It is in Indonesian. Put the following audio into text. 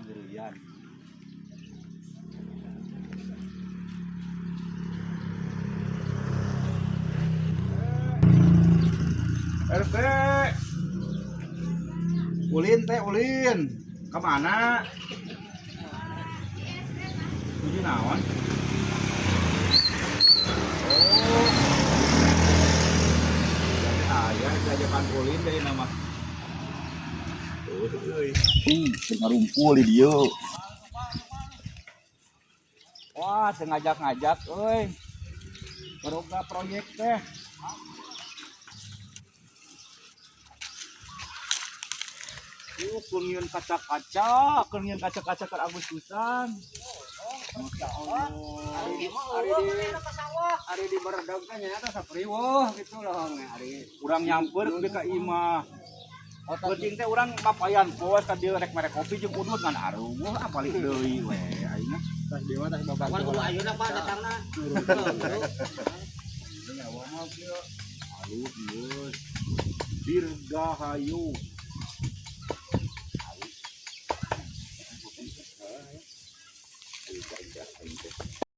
geruyan. RT ulin teh ulin kemana ini naon oh jadi ayah jajakan ulin dari nama ngarumpul di dia. wah ngajak-ngajak euy baroga proyek teh kungian kaca-kaca, kungian kaca-kaca ke Agustusan. Masya Allah. Hari di Baradog kan nyata sapriweuh gitu loh hari. Urang nyamper ke ka imah. Penting teh urang papayan pos ka dieu rek merek kopi jeung udut ngan aruh apalih deui we ayeuna. Tas dewa tas babantu. Wan kudu ayeuna Pak datangna. Nyawa mah kieu. Aruh geus. Dirgahayu.